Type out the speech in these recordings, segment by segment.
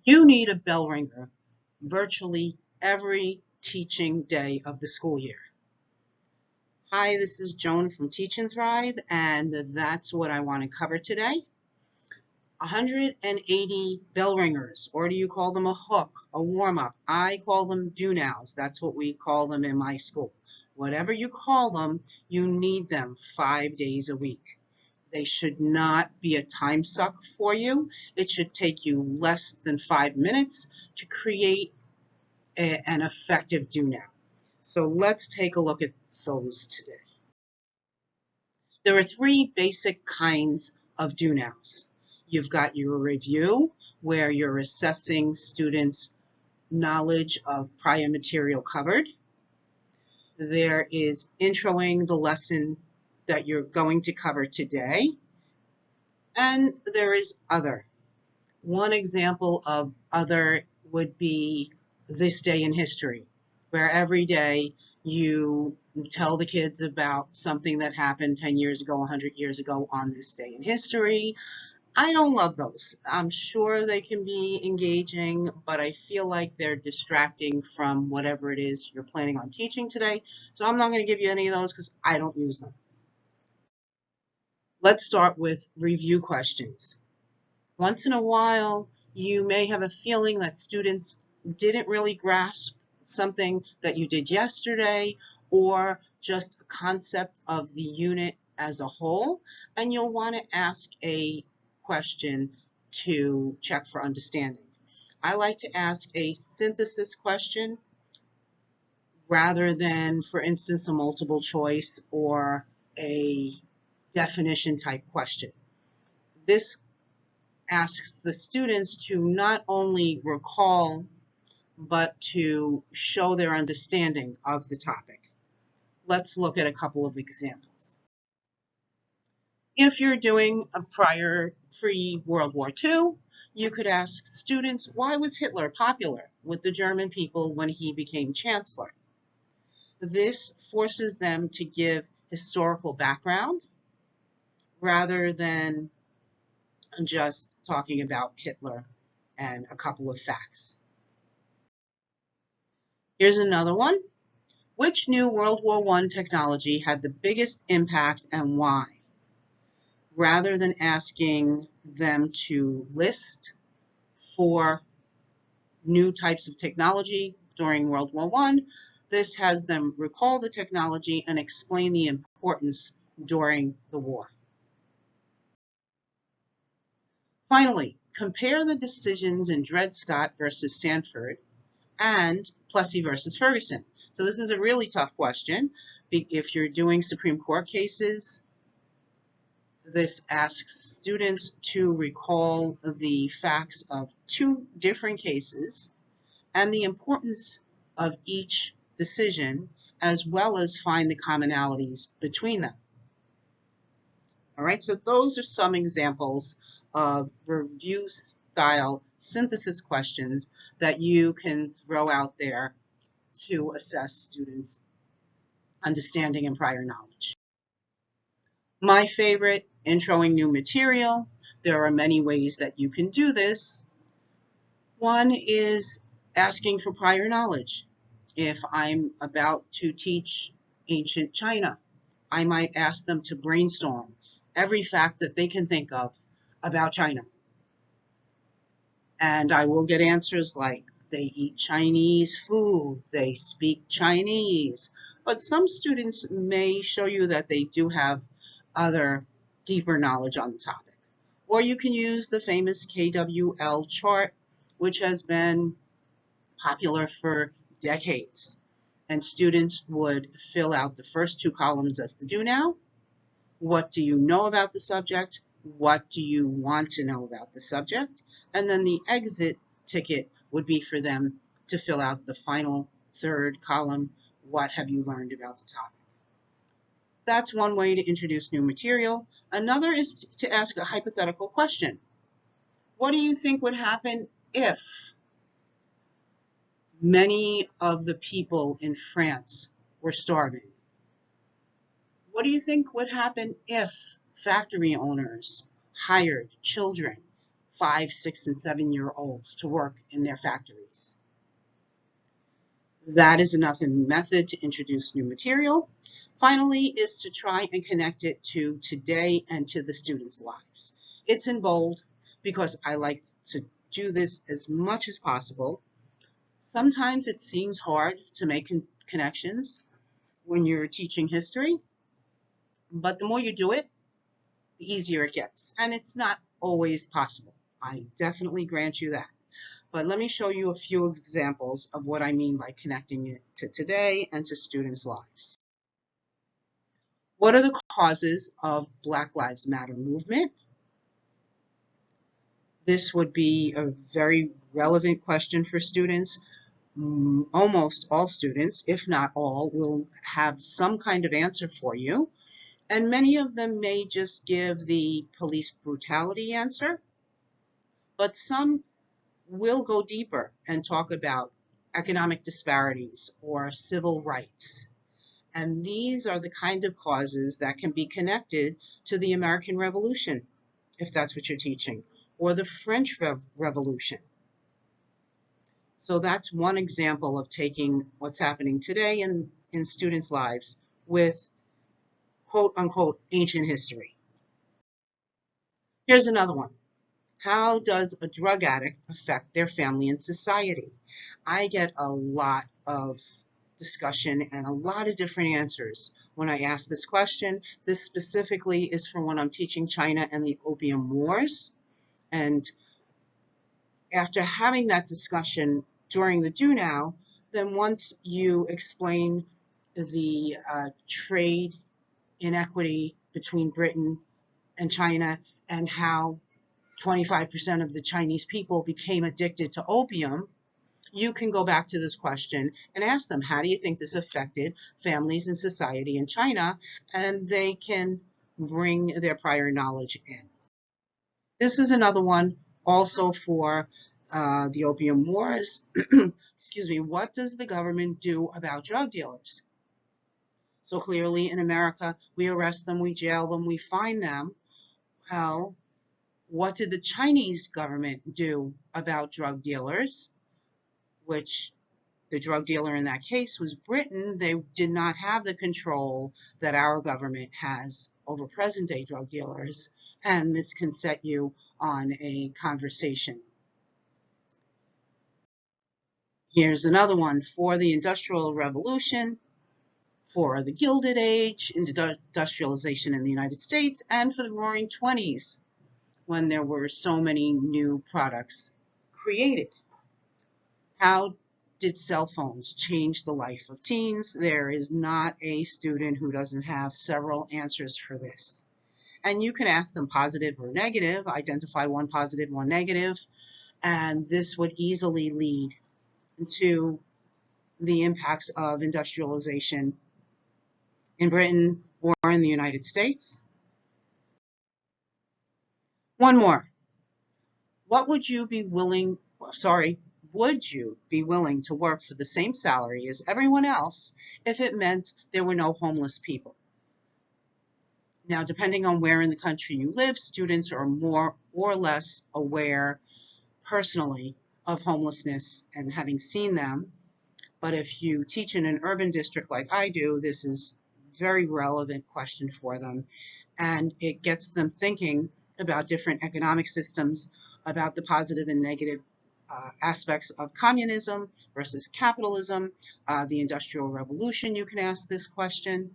You need a bell ringer virtually every teaching day of the school year. Hi, this is Joan from Teach and Thrive, and that's what I want to cover today. 180 bell ringers, or do you call them a hook, a warm-up? I call them do-nows. That's what we call them in my school. Whatever you call them, you need them 5 days a week. They should not be a time suck for you. It should take you less than 5 minutes to create an effective do-now. So let's take a look at those today. There are 3 basic kinds of do-nows. You've got your review, where you're assessing students' knowledge of prior material covered. There is introing the lesson that you're going to cover today. And there is other. One example of other would be this day in history, where every day you tell the kids about something that happened 10 years ago, 100 years ago on this day in history. I don't love those. I'm sure they can be engaging, but I feel like they're distracting from whatever it is you're planning on teaching today. So I'm not going to give you any of those because I don't use them. Let's start with review questions. Once in a while, you may have a feeling that students didn't really grasp something that you did yesterday, or just a concept of the unit as a whole, and you'll want to ask a question to check for understanding. I like to ask a synthesis question rather than, for instance, a multiple choice or a definition type question. This asks the students to not only recall, but to show their understanding of the topic. Let's look at a couple of examples. If you're doing a pre-World War II, you could ask students, why was Hitler popular with the German people when he became chancellor? This forces them to give historical background rather than just talking about Hitler and a couple of facts. Here's another one. Which new World War I technology had the biggest impact and why? Rather than asking them to list 4 new types of technology during World War I, this has them recall the technology and explain the importance during the war. Finally, compare the decisions in Dred Scott versus Sanford and Plessy versus Ferguson. So this is a really tough question. If you're doing Supreme Court cases, this asks students to recall the facts of 2 different cases and the importance of each decision, as well as find the commonalities between them. All right, so those are some examples of review style synthesis questions that you can throw out there to assess students' understanding and prior knowledge. My favorite, introing new material. There are many ways that you can do this. One is asking for prior knowledge. If I'm about to teach ancient China, I might ask them to brainstorm every fact that they can think of about China. And I will get answers like, they eat Chinese food, they speak Chinese. But some students may show you that they do have other deeper knowledge on the topic. Or you can use the famous KWL chart, which has been popular for decades. And students would fill out the first 2 columns as the do now. What do you know about the subject? What do you want to know about the subject? And then the exit ticket would be for them to fill out the final 3rd column. What have you learned about the topic? That's one way to introduce new material. Another is to ask a hypothetical question. What do you think would happen if many of the people in France were starving? What do you think would happen if factory owners hired children 5, 6, and 7-year-olds to work in their factories. That is another method to introduce new material. Finally, is to try and connect it to today and to the students' lives. It's in bold because I like to do this as much as possible. Sometimes it seems hard to make connections when you're teaching history, but the more you do it, the easier it gets. And it's not always possible. I definitely grant you that. But let me show you a few examples of what I mean by connecting it to today and to students' lives. What are the causes of Black Lives Matter movement? This would be a very relevant question for students. Almost all students, if not all, will have some kind of answer for you. And many of them may just give the police brutality answer, but some will go deeper and talk about economic disparities or civil rights. And these are the kind of causes that can be connected to the American Revolution, if that's what you're teaching, or the French Revolution. So that's one example of taking what's happening today in students' lives with quote unquote ancient history. Here's another one. How does a drug addict affect their family and society? I get a lot of discussion and a lot of different answers when I ask this question. This specifically is for when I'm teaching China and the Opium Wars. And after having that discussion during the Do Now, then once you explain the trade inequity between Britain and China and how 25% of the Chinese people became addicted to opium, you can go back to this question and ask them, how do you think this affected families and society in China? And they can bring their prior knowledge in. This is another one also for the Opium Wars. Excuse me, what does the government do about drug dealers? So clearly in America, we arrest them, we jail them, we fine them. Well, what did the Chinese government do about drug dealers? Which the drug dealer in that case was Britain. They did not have the control that our government has over present day drug dealers. And this can set you on a conversation. Here's another one for the Industrial Revolution, for the Gilded Age, industrialization in the United States, and for the Roaring 20s, when there were so many new products created. How did cell phones change the life of teens? There is not a student who doesn't have several answers for this. And you can ask them positive or negative, identify one positive, one negative, and this would easily lead to the impacts of industrialization in Britain or in the United States. One more. Would you be willing to work for the same salary as everyone else if it meant there were no homeless people? Now, depending on where in the country you live, students are more or less aware personally of homelessness and having seen them. But if you teach in an urban district like I do, this is a very relevant question for them. And it gets them thinking about different economic systems, about the positive and negative aspects of communism versus capitalism, the Industrial Revolution, you can ask this question.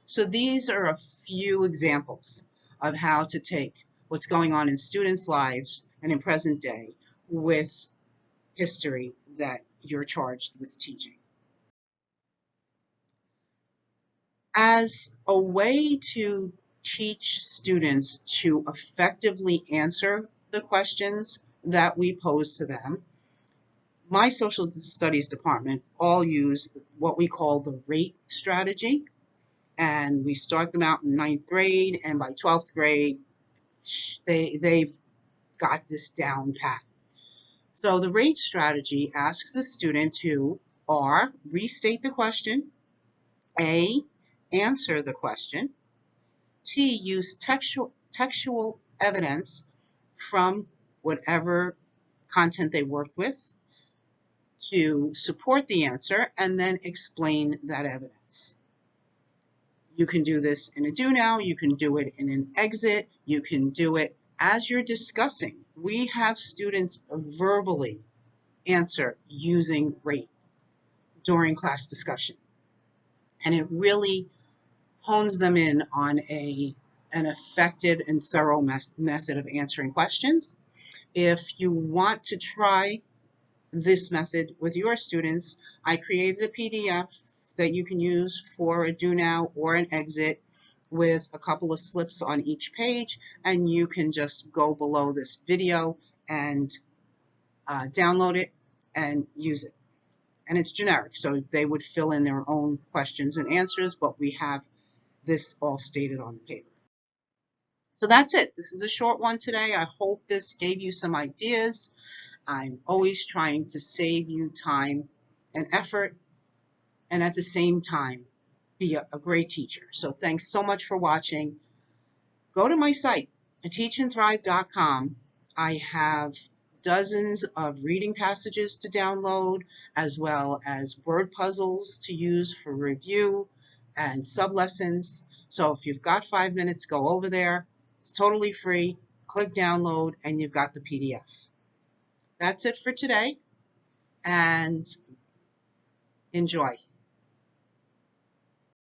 So these are a few examples of how to take what's going on in students' lives and in present day with history that you're charged with teaching. As a way to teach students to effectively answer the questions that we pose to them, my social studies department all use what we call the rate strategy. And we start them out in 9th grade, and by 12th grade, they've got this down pat. So the rate strategy asks the student to R, restate the question, A, answer the question, T, use textual evidence from whatever content they worked with to support the answer and then explain that evidence. You can do this in a do now, you can do it in an exit, you can do it as you're discussing. We have students verbally answer using rate during class discussion. And it really hones them in on an effective and thorough method of answering questions. If you want to try this method with your students, I created a PDF that you can use for a do now or an exit with a couple of slips on each page, and you can just go below this video and download it and use it. And it's generic, so they would fill in their own questions and answers, but we have this all stated on the paper. So that's it. This is a short one today. I hope this gave you some ideas. I'm always trying to save you time and effort, and at the same time, be a great teacher. So thanks so much for watching. Go to my site, teachandthrive.com. I have dozens of reading passages to download, as well as word puzzles to use for review and sub-lessons. So if you've got 5 minutes, go over there. It's totally free. Click download, and you've got the PDF. That's it for today, and enjoy.